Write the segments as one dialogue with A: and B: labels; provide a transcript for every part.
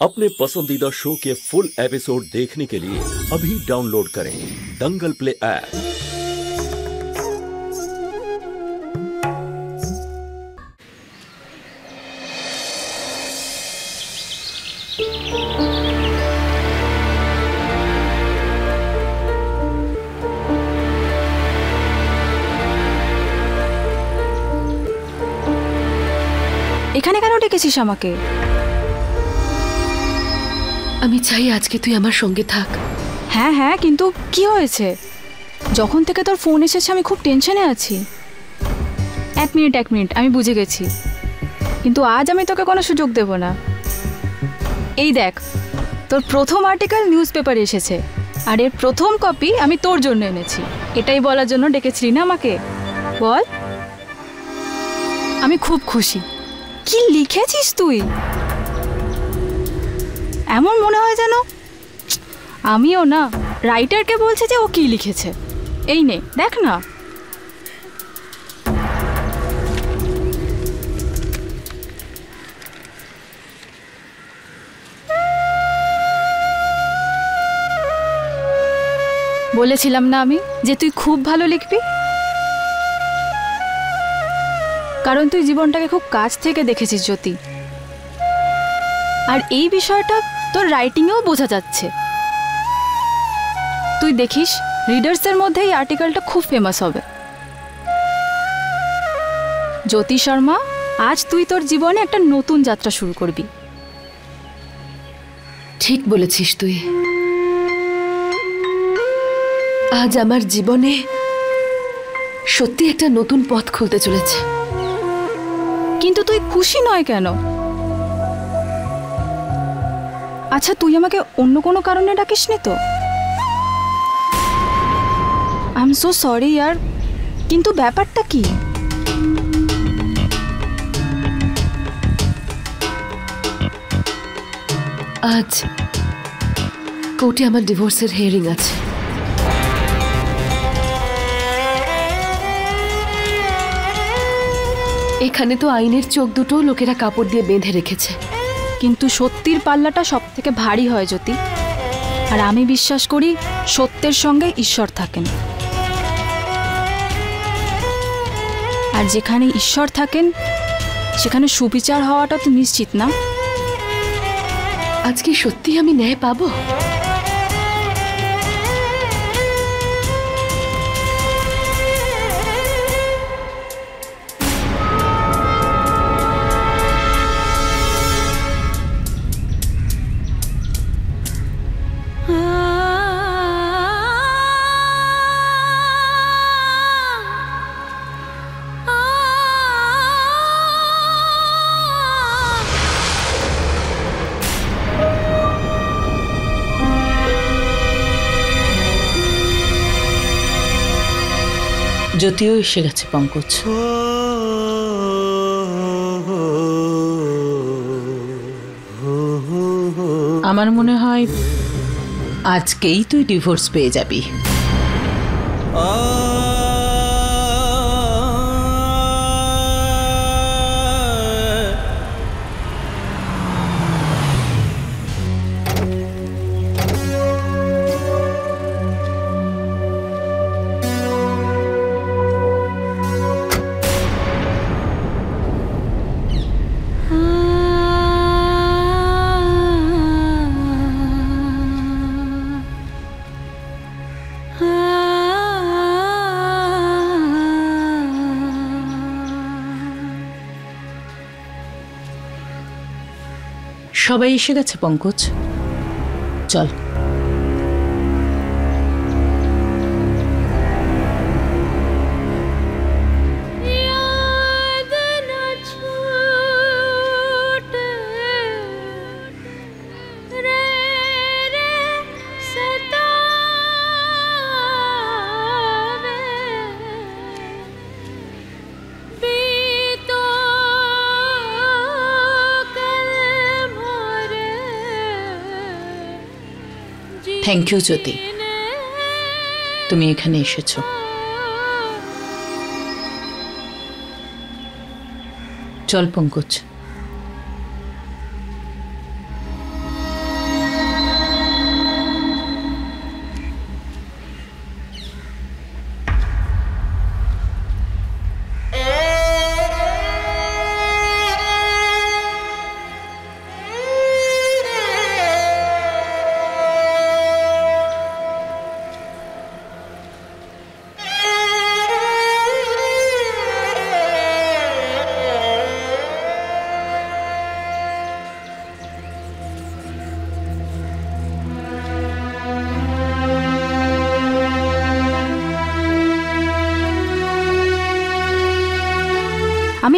A: अपने पसंदीदा शो के फुल एपिसोड देखने के लिए अभी डाउनलोड करें दंगल प्ले ऐप।
B: এখানে কেন ডেকেছিস আমাকে?
C: আমি চাই আজকে তুই আমার সঙ্গে থাক।
B: হ্যাঁ হ্যাঁ, কিন্তু কি হয়েছে? যখন থেকে তোর ফোন এসেছে আমি খুব টেনশনে আছি। এক মিনিট, আমি বুঝে গেছি, কিন্তু আজ আমি তোকে কোনো সুযোগ দেব না। এই দেখ, তোর প্রথম আর্টিকেল নিউজ পেপারে এসেছে, আর এর প্রথম কপি আমি তোর জন্য এনেছি। এটাই বলার জন্য ডেকেছিলি না আমাকে? বল। আমি খুব খুশি। কি লিখেছিস তুই? এমন মনে হয় যেন আমিও না রাইটারকে বলছে যে ও কি লিখেছে। এই নে দেখ না। বলেছিলাম না আমি যে তুই খুব ভালো লিখবি, কারণ তুই জীবনটাকে খুব কাছ থেকে দেখেছিস জ্যোতি। আর এই বিষয়টা তোর রাইটিংয়েও বোঝা যাচ্ছে। তুই দেখিস রিডার্সের মধ্যে এই আর্টিকেলটা খুব ফেমাস হবে। জ্যোতি শর্মা, আজ তুই তোর জীবনে একটা নতুন যাত্রা শুরু করবি।
C: ঠিক বলেছিস তুই। আজ আমার জীবনে সত্যি একটা নতুন পথ খুলতে চলেছে।
B: কিন্তু তুই খুশি নয় কেন? আচ্ছা, তুই আমাকে অন্য কোনো কারণে ডাকিসনি তো? আই এম সো সরি ইয়ার, কিন্তু ব্যাপারটা কি?
C: আজ কোর্টে আমার ডিভোর্সের হিয়ারিং আছে। এখানে তো আইনের চোখ দুটো লোকেরা কাপড় দিয়ে বেঁধে রেখেছে,
B: কিন্তু সত্যির পাল্লাটা সব থেকে ভারী হয় জ্যোতি। আর আমি বিশ্বাস করি সত্যের সঙ্গে ঈশ্বর থাকেন। আর যেখানে ঈশ্বর থাকেন সেখানে সুবিচার হওয়াটা তো নিশ্চিত না।
C: আজকে সত্যি আমি ন্যায় পাবো?
D: জ্যোতিও এসে গেছে পঙ্কজ। আমার মনে হয় আজকেই তুই ডিভোর্স পেয়ে যাবি। সবাই এসে গেছে পঙ্কজ, চল। থ্যাংক ইউ জ্যোতি, তুমি এখানে এসেছো। চল পঙ্কজ।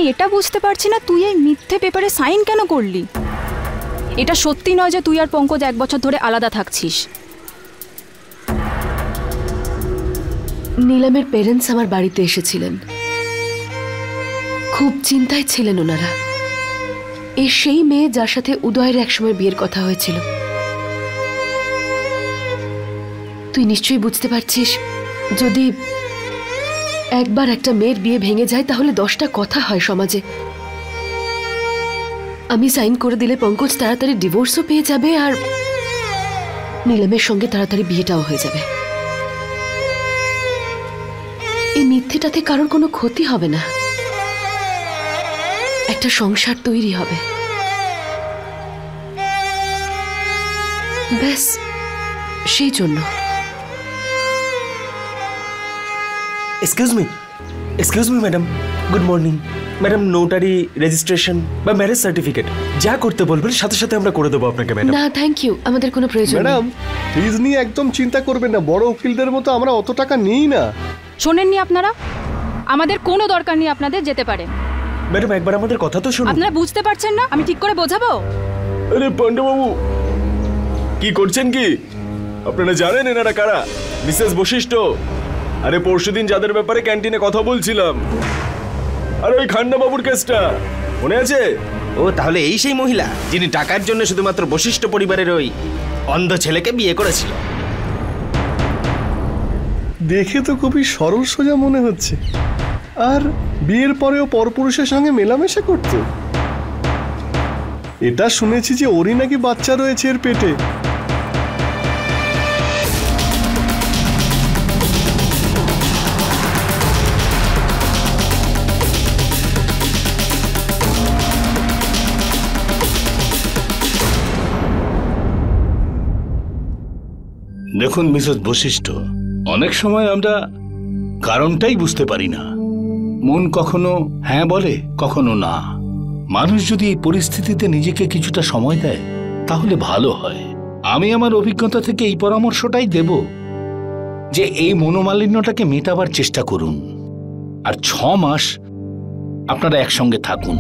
B: এটা বুঝতে পারছি না তুই এই মিথ্যে পেপারে সাইন কেন করলি। এটা সত্যি নয় যে তুই আর পঙ্কজ 1 বছর ধরে আলাদা থাকছিস।
C: নীলামের পেরেন্টস আমার বাড়িতে এসেছিলেন, খুব চিন্তায় ছিলেন ওনারা। এই সেই মেয়ে যার সাথে উদয়ের একসময় বিয়ের কথা হয়েছিল। তুই নিশ্চয়ই বুঝতে পারছিস, যদি একবার একটা মেয়ের বিয়ে ভেঙে যায় তাহলে 10টা কথা হয় সমাজে। আমি সাইন করে দিলে পঙ্কজ তাড়াতাড়ি ডিভোর্সও পেয়ে যাবে আর নীলামের সঙ্গে তাড়াতাড়ি বিয়েটাও হয়ে যাবে। এই মিথ্যেটাতে কারোর কোনো ক্ষতি হবে না, একটা সংসার তৈরি হবে। ব্যাস সেই জন্য।
E: Excuse me madam, good morning madam. Notary, registration বা ম্যারেজ সার্টিফিকেট যা করতে বলবেন সাথে সাথে আমরা করে দেবো আপনাকে ম্যাডাম।
C: না থ্যাংক ইউ, আমাদের কোনো প্রয়োজন নেই।
F: ম্যাডাম ফিজ নিয়ে একদম চিন্তা করবেন না, বড় উকিলদের মতো আমরা অত টাকা নিই না।
B: শোনেননি আপনারা? আমাদের কোনো দরকার নেই, আপনাদের যেতে পারে।
E: ম্যাডাম একবার আমাদের কথা তো শুনুন।
B: আপনারা বুঝতে পারছেন না? আমি ঠিক করে বোঝাবো?
E: আরে পান্ডাবাবু কি করছেন কি? আপনারা জানেন এনারা কারা? মিসেস বশিষ্ঠ। আরে পরশুদিন যাদের ব্যাপারে ক্যান্টিনে কথা বলছিলাম, আর ওই খান্না বাবুর কেসটা মনে আছে?
G: ও তাহলে এই সেই মহিলা যিনি টাকার জন্য শুধুমাত্র বশিষ্ঠ পরিবারের ওই অন্ধ ছেলেকে বিয়ে করেছিল।
F: দেখে তো খুবই সরল সোজা মনে হচ্ছে, আর বিয়ের পরেও পরপুরুষের সঙ্গে মেলামেশা করতো। এটা শুনেছি যে ওরই নাকি বাচ্চা রয়েছে এর পেটে।
H: দেখুন মিসেস বশিষ্ঠ, অনেক সময় আমরা কারণটাই বুঝতে পারি না। মন কখনো হ্যাঁ বলে, কখনো না। মানুষ যদি এই পরিস্থিতিতে নিজেকে কিছুটা সময় দেয় তাহলে ভালো হয়। আমি আমার অভিজ্ঞতা থেকে এই পরামর্শটাই দেব যে এই মনোমালিন্যটাকে মেটাবার চেষ্টা করুন, আর 6 মাস আপনারা একসঙ্গে থাকুন।